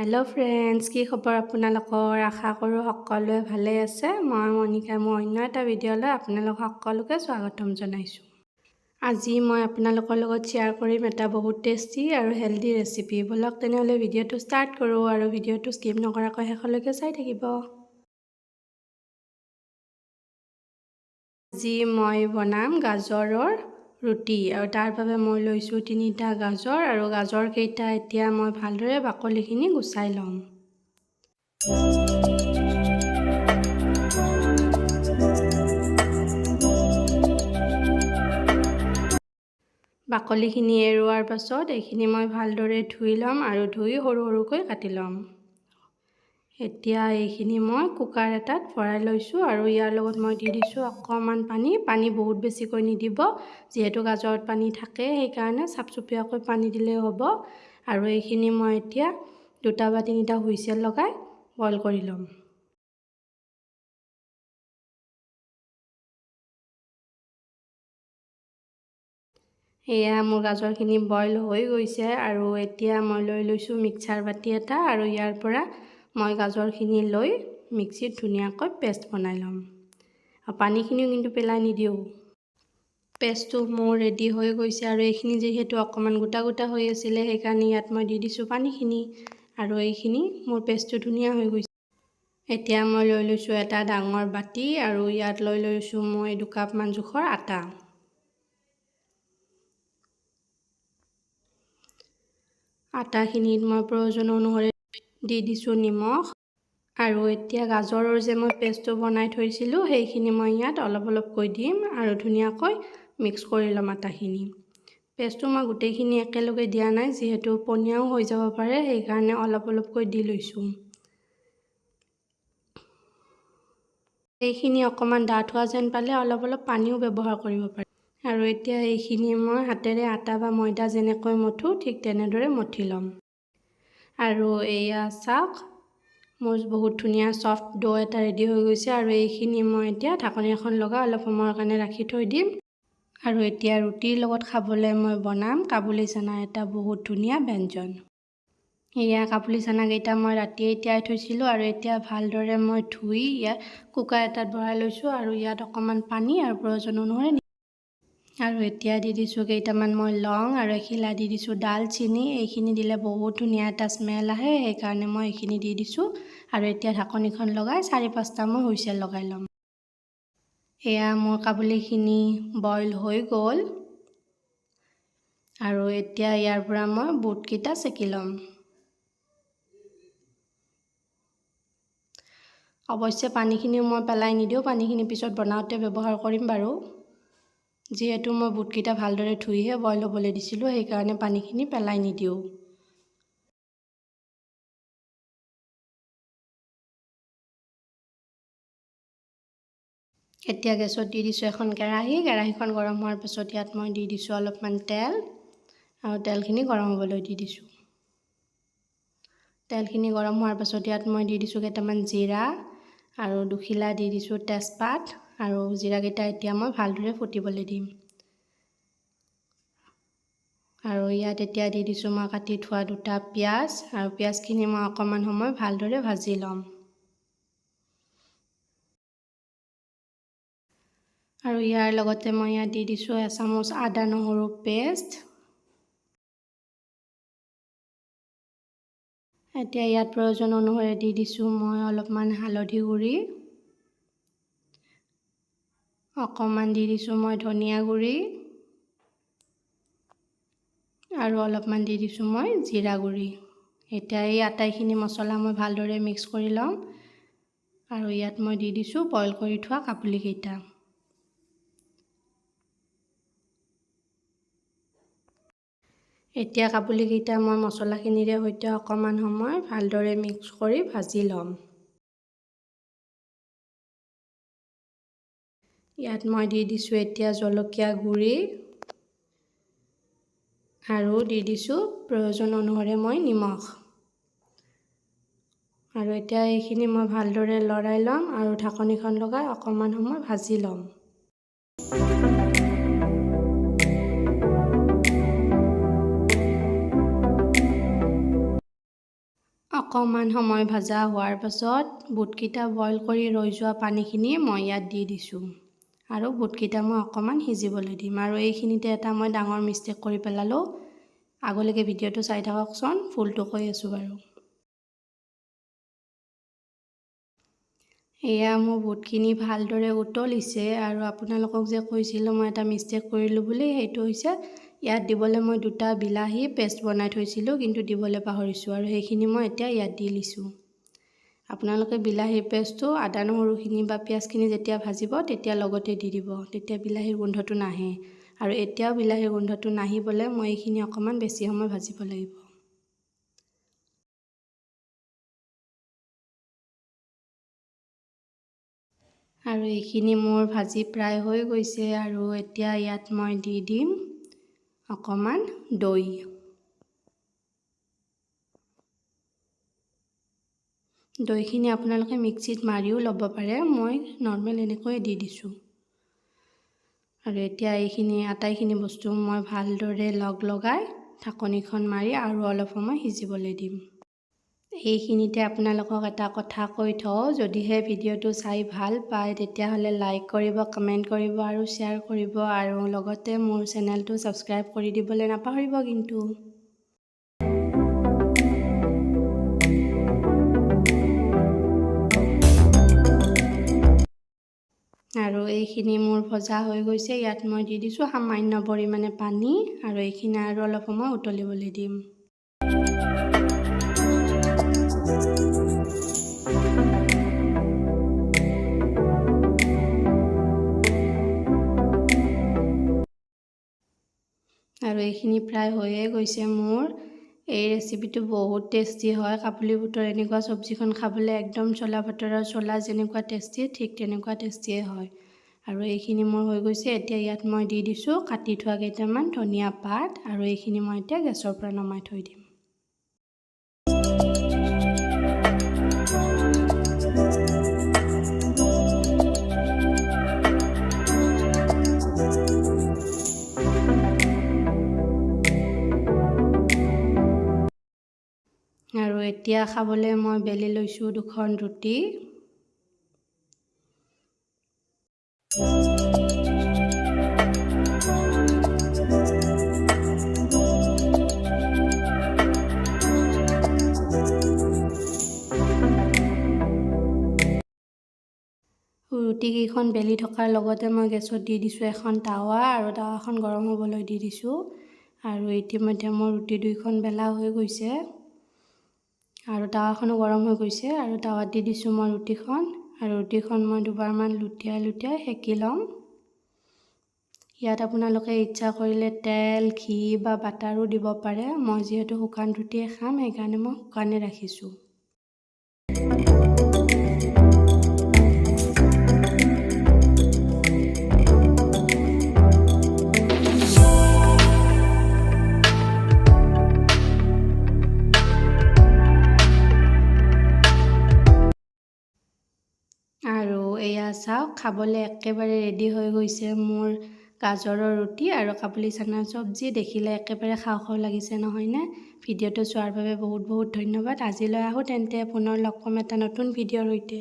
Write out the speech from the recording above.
Hello friends কি খবৰ আপোনালোকৰ আশা কৰো সকলোৱে ভালে আছে মই মনিকা মই অন্য এটা ভিডিঅ'লৈ আপোনালোক সকলোকে স্বাগতম জনাইছো আজি মই আপোনালোকৰ লগত শেয়াৰ কৰিম এটা বহুত টেষ্টি আৰু হেলদি ৰেচিপি বলক তেনেহলে ভিডিঅ'টো ষ্টাৰ্ট কৰো আৰু ভিডিঅ'টো স্কিপ নকৰাকৈ শেষলৈকে চাই থাকিব আজি মই বনাম গাজৰৰ roti আৰু তাৰ বাবে মই লৈছো 3টা গাজৰ আৰু গাজৰ কেইটা এতিয়া মই ভালদৰে বাকলিখিনি গুছাই লম বাকলিখিনি এৰুৱাৰ পাছত এইখিনি মই ভালদৰে ধুই লম আৰু ধুই সৰু সৰুকৈ কাটি লম এতিয়া এইখিনি মই কুকাৰ এটাত ভৰাই লৈছো আৰু ইয়াৰ লগত মই দি দিছো অকমান পানী বহুত বেছিকৈ নিদিব যেহেতু গাজৰত পানী থাকে সেই কাৰণে সাপসুপিয়াকৈ পানী দিলে হ'ব আৰু এইখিনি মই এতিয়া দুটা বা তিনিটা হুইসেল লগাই বইল কৰি লম এয়া মোৰ গাজৰখিনি বইল হৈ গৈছে আৰু এতিয়া মই লৈ লৈছো মিক্সাৰ বাটি এটা আৰু ইয়াৰ পৰা মই গাজৰখিনি লৈ মিক্সিত ধুনিয়াকৈ পেষ্ট বনাই লম আৰু পানীখিনিও কিন্তু পেলাই নিদিও পেষ্টটো মোৰ ৰেডি হৈ গৈছে আৰু এইখিনি যেহেতু অকমান গোটা গোটা হৈ আছিল সেই কাৰণে ইয়াত মই দি দিছো পানীখিনি আৰু এইখিনি মোৰ পেষ্টটো ধুনিয়া হৈ গৈছে এতিয়া মই লৈ লৈছো এটা ডাঙৰ বাটি আৰু ইয়াত লৈ লৈছো মই 2 কাপ মান জোখৰ আটা আটাখিনিত মই প্ৰয়োজন অনুসৰি দি দিছো নিমখ আৰু এতিয়া গাজৰৰ যে মই পেষ্টটো বনাই থৈছিলো সেইখিনি মই ইয়াত অলপ কৈ দিম আৰু ধুনিয়াকৈ মিক্স কৰি লম আটাখিনি পেষ্টটো মই গুটেইখিনি একেলগে দিয়া নাই যেহেতু পনিয়াও হৈ যাব পাৰে সেই কাৰণে অলপ কৈ দি লৈছো এইখিনি অকমান ডাঠ হোৱা যেন পালে অলপ পানীও ব্যৱহাৰ কৰিব পাৰে আৰু এতিয়া এইখিনি মই হাতেৰে আটা বা ময়দা যেনেকৈ মঠো ঠিক তেনেদৰে মঠি লম আৰু এয়া চাওক মোৰ বহুত ধুনিয়া সফট ডো এটা ৰেডি হৈ গৈছে আৰু এইখিনি মই এতিয়া ঢাকনি এখন লগাই অলপ সময়ৰ কাৰণে ৰাখি থৈ দিম আৰু এতিয়া ৰুটিৰ লগত খাবলৈ মই বনাম কাবুলি চানা এটা বহুত ধুনিয়া ব্যঞ্জন এয়া কাবুলি চানা কেইটা মই ৰাতিয়ে তিয়াই থৈছিলো আৰু এতিয়া ভালদৰে মই ধুই ইয়া কুকাৰ এটাত ভৰাই লৈছো আৰু ইয়াত অকমান পানী আৰু প্ৰয়োজন অনুসৰি আৰু এতিয়া দি দিছো কেইটামান মই লং আৰু এখিলা দি দিছো দালচিনি এইখিনি দিলে বহুত ধুনিয়া এটা স্মেল আহে সেই কাৰণে মই এইখিনি দি দিছো আৰু এতিয়া ঢাকনিখন লগাই 4-5টা মই হুইসেল লগাই লম এয়া মোৰ কাবুলিখিনি বইল হৈ গল আৰু এতিয়া ইয়াৰ পৰা মই বুটকিটা সেকি লম অৱশ্যে পানীখিনি মই পেলাই নিদিও পানীখিনি পিছত বনাওতে ব্যৱহাৰ কৰিম বাৰু যেহেতু মই বুটকিটা ভালদৰে ধুইহে বইল হ'বলৈ দিছিলো সেই কাৰণে পানীখিনি পেলাই নিদিও এতিয়া গেছত দি দিছো এখন কেৰাহীখন গৰম হোৱাৰ পিছত ইয়াত মই দি দিছো অলপমান তেল আৰু তেলখিনি গৰম হ'বলৈ দি দিছো তেলখিনি গৰম হোৱাৰ পিছত ইয়াত মই দি দিছো কেইটামান জিৰা আৰু দুখিলা দি দিছো তেজপাত আৰু জিৰা কেইটা এতিয়া মই ভালদৰে ফুটিবলৈ দিম আৰু ইয়াত এতিয়া দি দিছো মই কাটি থোৱা দুটা পিয়াজ আৰু পিয়াজখিনি মই অকমান সময় ভালদৰে ভাজি লম আৰু ইয়াৰ লগতে মই ইয়াত দি দিছো এচামুচ আদা নহৰু পেষ্ট এতিয়া ইয়াত প্ৰয়োজন অনুসৰি দি দিছো মই অলপমান হালধি গুৰি অকমান দি দিছো মই ধনিয়া গুৰি আৰু অলপমান দি দিছো মই জিৰা গুৰি এতিয়া এই আটাইখিনি মছলা মই ভালদৰে মিক্স কৰি লম আৰু ইয়াত মই দি দিছো বইল কৰি থোৱা কাবুলি কেইটা এতিয়া কাবুলি কেইটা মই মছলাখিনিৰে সৈতে অকমান সময় ভালদৰে মিক্স কৰি ভাজি লম ইয়াত মই দি দিছো এতিয়া জলকীয়া গুৰি আৰু দি দিছো প্ৰয়োজন অনুসৰি মই নিমখ আৰু এতিয়া এইখিনি মই ভালদৰে লৰাই লম আৰু ঢাকনিখন লগাই অকমান সময় ভাজি লম অকণমান সময় ভাজা হোৱাৰ পাছত বুটকেইটা বইল কৰি ৰৈ যোৱা পানীখিনি মই ইয়াত দি দিছোঁ আৰু বুটকেইটা মই অকণমান সিজিবলৈ দিম। আৰু এইখিনিতে এটা মই ডাঙৰ মিষ্টেক কৰি পেলালোঁ। আগলৈকে ভিডিঅ'টো চাই থাককচোন, ফুলটো কৈ আছোঁ বাৰু। এয়া মোৰ বুটখিনি ভালদৰে উতলিছে আৰু আপোনালোকক যে কৈছিলোঁ মই এটা মিষ্টেক কৰিলোঁ বুলি, সেইটো হৈছে ইয়াত দিবলৈ মই 2টা বিলাহী পেষ্ট বনাই থৈছিলোঁ, কিন্তু দিবলৈ পাহৰিছোঁ আৰু সেইখিনি মই এতিয়া ইয়াত দি দিছোঁ। আপোনালোকে বিলাহীৰ পেষ্টটো আদা নহৰুখিনি বা পিঁয়াজখিনি যেতিয়া ভাজিব তেতিয়া লগতে দি দিব, তেতিয়া বিলাহীৰ গোন্ধটো নাহে। আৰু এতিয়াও বিলাহীৰ গোন্ধটো নাহিবলৈ মই এইখিনি অকণমান বেছি সময় ভাজিব লাগিব। আৰু এইখিনি মোৰ ভাজি প্ৰায় হৈ গৈছে আৰু এতিয়া ইয়াত মই দি দিম অকণমান দৈ। দৈখিনি আপোনালোকে মিক্সিত মাৰিও ল'ব পাৰে, মই নৰ্মেল এনেকৈ দি দিছোঁ। আৰু এতিয়া এইখিনি আটাইখিনি বস্তু মই ভালদৰে লগাই ঢাকনিখন মাৰি আৰু অলপ সময় সিজিবলৈ দিম। এইখিনিতে আপোনালোকক এটা কথা কৈ থওঁ, যদিহে ভিডিঅ'টো চাই ভাল পায় তেতিয়াহ'লে লাইক কৰিব, কমেণ্ট কৰিব আৰু শ্বেয়াৰ কৰিব, আৰু লগতে মোৰ চেনেলটো ছাবস্ক্ৰাইব কৰি দিবলৈ নাপাহৰিব কিন্তু। আৰু এইখিনি মোৰ ভজা হৈ গৈছে, ইয়াত মই দি দিছোঁ সামান্য পৰিমাণে পানী আৰু এইখিনি আৰু অলপ সময় উতলিবলৈ দিম। আৰু এইখিনি প্ৰায় হৈয়ে গৈছে মোৰ। এই ৰেচিপিটো বহুত টেষ্টি হয়। কাবুলী বুটৰ এনেকুৱা চব্জিখন খাবলৈ একদম চোলা ভাটৰৰ চোলা যেনেকুৱা টেষ্টি, ঠিক তেনেকুৱা টেষ্টিয়ে হয়। আৰু এইখিনি মোৰ হৈ গৈছে। এতিয়া ইয়াত মই দি দিছোঁ কাটি থোৱা কেইটামান ধনিয়া পাত আৰু এইখিনি মই এতিয়া গেছৰ পৰা নমাই থৈ দিম। আৰু এতিয়া খাবলৈ মই বেলি লৈছোঁ 2খন ৰুটি। ৰুটিকেইখন বেলি থকাৰ লগতে মই গেছত দি দিছোঁ এখন টাৱা আৰু টাৱাখন গৰম হ'বলৈ দি দিছোঁ। আৰু ইতিমধ্যে মোৰ ৰুটি 2খন বেলা হৈ গৈছে আৰু টাৱাখনো গৰম হৈ গৈছে। আৰু টাৱাত দি দিছোঁ মই ৰুটিখন আৰু ৰুটিখন মই দুবাৰমান লুটিয়াই সেকি ল'ম। ইয়াত আপোনালোকে ইচ্ছা কৰিলে তেল, ঘি বা বাটাৰো দিব পাৰে। মই যিহেতু শুকান ৰুটিয়ে খাম সেইকাৰণে মই শুকানে ৰাখিছোঁ। আৰু এয়া চাওক, খাবলৈ একেবাৰে ৰেডি হৈ গৈছে মোৰ গাজৰৰ ৰুটি আৰু কাবুলী চানাৰ চব্জি। দেখিলে একেবাৰে খাওঁ খাওঁ লাগিছে নহয়নে? ভিডিঅ'টো চোৱাৰ বাবে বহুত বহুত ধন্যবাদ। আজিলৈ আহোঁ তেন্তে, পুনৰ লগ পাম এটা নতুন ভিডিঅ'ৰ সৈতে।